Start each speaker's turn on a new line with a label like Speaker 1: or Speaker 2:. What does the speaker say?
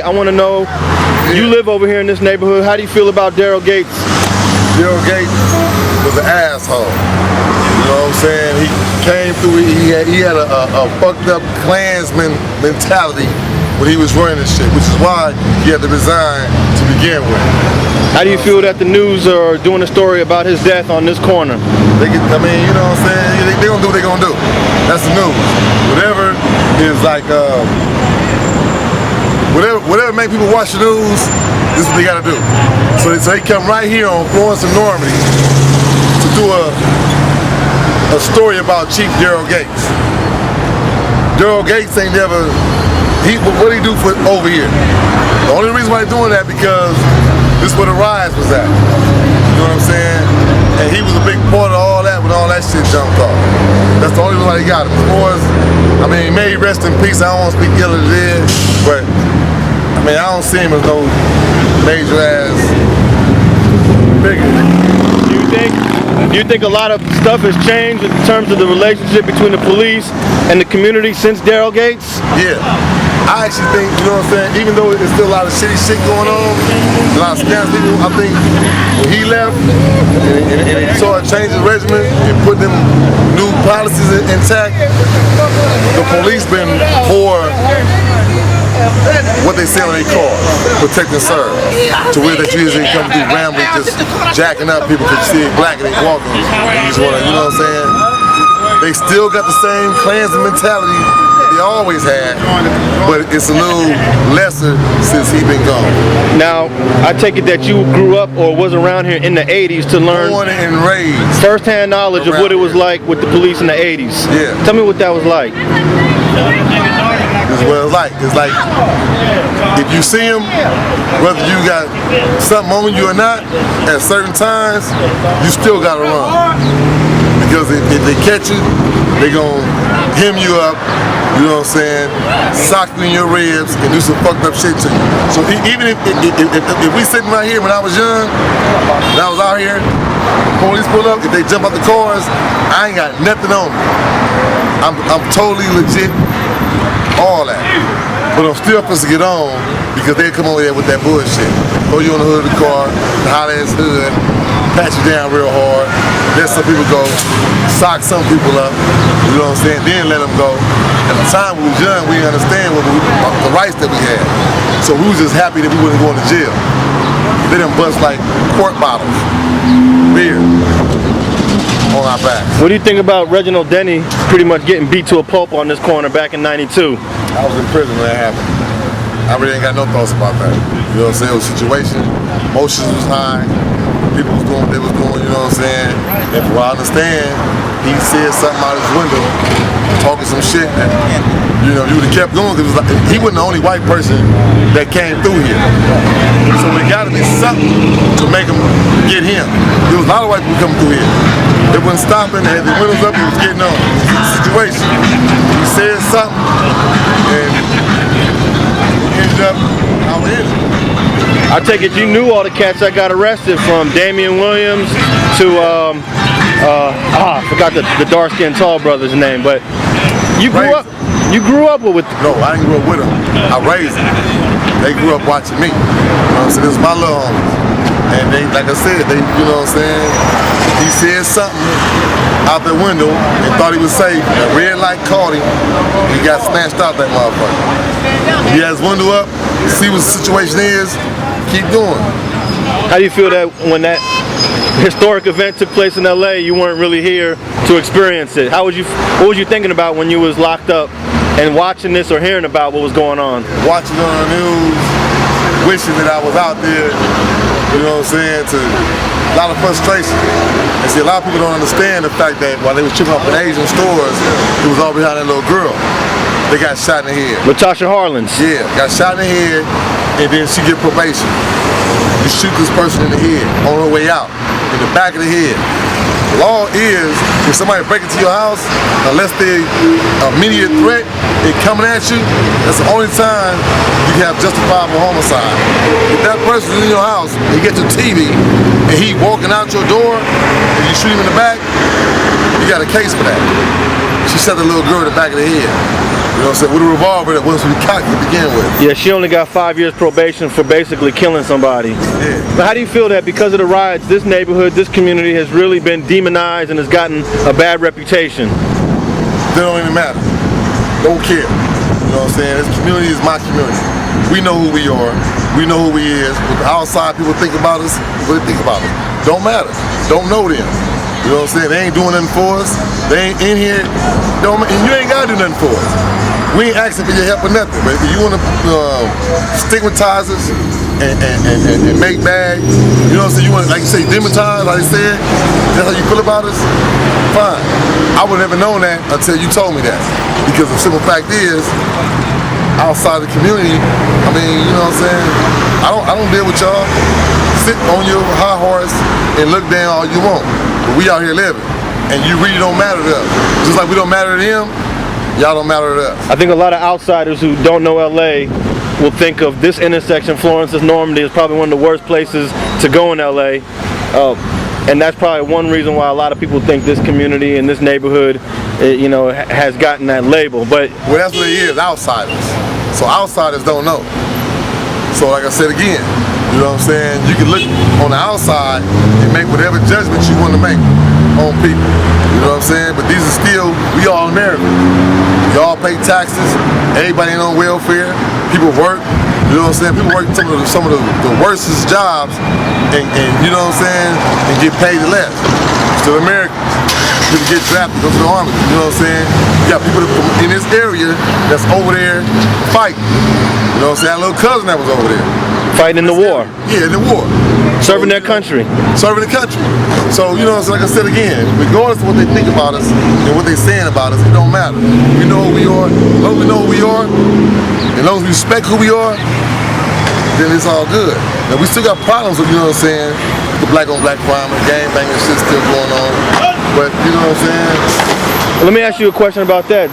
Speaker 1: I want to know, you live over here in this neighborhood. How do you feel about Daryl Gates?
Speaker 2: Daryl Gates was an asshole. You know what I'm saying? He came through, he had a fucked up Klansman mentality when he was running this shit, which is why he had to resign to begin with.
Speaker 1: How do you feel that the news are doing a story about his death on this corner?
Speaker 2: I mean, you know what I'm saying? They gonna do what they gonna do. That's the news. Whatever is like, whatever make people watch the news, this is what they gotta do. So they come right here on Florence Normandie to do a story about Chief Daryl Gates. Daryl Gates ain't never, what did he do for over here? The only reason why they're doing that because this is where the riots was at. You know what I'm saying? And he was a big part of all that when all that shit jumped off. That's the only reason why they got him. As far as, I mean, may he rest in peace. I don't want to speak ill of the dead, but I mean, I don't see him as no major ass figure.
Speaker 1: Do you think a lot of stuff has changed in terms of the relationship between the police and the community since Daryl Gates?
Speaker 2: Yeah. I actually think, you know what I'm saying, even though there's still a lot of shitty shit going on, a lot of scams people, I think when he left and he started changing the regimen and putting them new policies intact, the police been for what they say on their cars, protect and serve. To where that you usually come through rambling, just jacking up people because you see it black and they walking and you just wanna, you know what I'm saying? They still got the same Klansman mentality they always had, but it's a little lesser since he been gone.
Speaker 1: Now, I take it that you grew up or was around here in the 80s to learn
Speaker 2: born and raised
Speaker 1: first-hand knowledge of what it was like with the police in the 80s.
Speaker 2: Yeah.
Speaker 1: Tell me what that was like.
Speaker 2: This is what it's like. It's like if you see him, whether you got something on you or not, at certain times, you still gotta run. Because if they catch you, they gonna hem you up, you know what I'm saying, sock you in your ribs and do some fucked up shit to you. So even if we sitting right here when I was young, when I was out here, police pull up, if they jump out the cars, I ain't got nothing on me. I'm totally legit, all that. But I'm still supposed to get on because they come over there with that bullshit. Throw you on the hood of the car, the hot ass hood, pat you down real hard, let some people go, sock some people up, you know what I'm saying, then let them go. At the time we was young, we didn't understand the rights that we had. So we was just happy that we wasn't going to jail. They done bust like quart bottles, beer, on our backs.
Speaker 1: What do you think about Reginald Denny pretty much getting beat to a pulp on this corner back in '92?
Speaker 2: I was in prison when that happened. I really ain't got no thoughts about that. You know what I'm saying? It was a situation, emotions was high, people was doing what they was doing, you know what I'm saying? And from what I understand, he said something out his window, talking some shit, and you know, you would have kept going because like, he wasn't the only white person that came through here. So there gotta be something to make him get him. There was a lot of white people coming through here. They wasn't stopping, they had their windows up, he was getting on. Situation. He said something, and ended up how it is.
Speaker 1: I take it you knew all the cats that got arrested, from Damian Williams to I forgot the dark-skinned tall brother's name, but you grew up with
Speaker 2: No, I didn't grow up with them. I raised them. They grew up watching me. You know what I'm saying? This is my little homies. And they, like I said, they, you know what I'm saying? He said something out the window and thought he was safe. A red light caught him. He got snatched out that motherfucker. He had his window up, see what the situation is, keep going.
Speaker 1: How do you feel that when that historic event took place in LA, you weren't really here to experience it? What was you thinking about when you was locked up and watching this or hearing about what was going on?
Speaker 2: Watching on the news, wishing that I was out there, you know what I'm saying, to a lot of frustration. And see, a lot of people don't understand the fact that while they was tripping off in Asian stores, it was all behind that little girl. They got shot in the head.
Speaker 1: Latasha Harlins.
Speaker 2: Yeah, got shot in the head, and then she get probation. You shoot this person in the head on her way out, in the back of the head. The law is, if somebody break into your house, unless they're immediate threat, they coming at you, that's the only time you can have justifiable homicide. If that person is in your house, he gets your TV, and he walking out your door, and you shoot him in the back, you got a case for that. She shot the little girl in the back of the head. You know what I'm saying? With a revolver that wasn't cocked to begin with.
Speaker 1: Yeah, she only got 5 years probation for basically killing somebody.
Speaker 2: Yeah.
Speaker 1: But how do you feel that because of the riots, this neighborhood, this community has really been demonized and has gotten a bad reputation?
Speaker 2: They don't even matter. Don't care. You know what I'm saying? This community is my community. We know who we are. We know who we is. What the outside people think about us, what they think about us. Don't matter. Don't know them. You know what I'm saying? They ain't doing nothing for us. They ain't in here. And you ain't gotta do nothing for us. We ain't asking for your help or nothing. But if you want to stigmatize us and make bad, you know what I'm saying? You want to, like you say, demonize, like they said, that's how you feel about us? Fine. I would have never known that until you told me that. Because the simple fact is, outside the community, I mean, you know what I'm saying? I don't deal with y'all. Sit on your high horse and look down all you want. But we out here living, and you really don't matter to us. Just like we don't matter to them, y'all don't matter to us.
Speaker 1: I think a lot of outsiders who don't know LA will think of this intersection, Florence Normandie, as probably one of the worst places to go in LA. And that's probably one reason why a lot of people think this community and this neighborhood, you know, has gotten that label. But
Speaker 2: well, that's what it is, outsiders. So outsiders don't know. So like I said again, you know what I'm saying? You can look on the outside and make whatever judgment you want to make on people. You know what I'm saying? But these are still, we all Americans. We all pay taxes. Everybody ain't on welfare. People work. You know what I'm saying? People work some of the worstest jobs and you know what I'm saying? And get paid less. Still Americans. People get drafted, go to the army. You know what I'm saying? You got people in this area that's over there fighting. You know what I'm saying? I had a little cousin that was over there.
Speaker 1: Fighting in the war.
Speaker 2: Yeah, in the war.
Speaker 1: Serving their country.
Speaker 2: Serving the country. So, you know, like I said again, regardless of what they think about us and what they're saying about us, it don't matter. We know who we are. As long as we know who we are, as long as we respect who we are, then it's all good. Now, we still got problems with, you know what I'm saying, the black on black crime and gang banging shit still going on. But, you know what I'm saying?
Speaker 1: Let me ask you a question about that.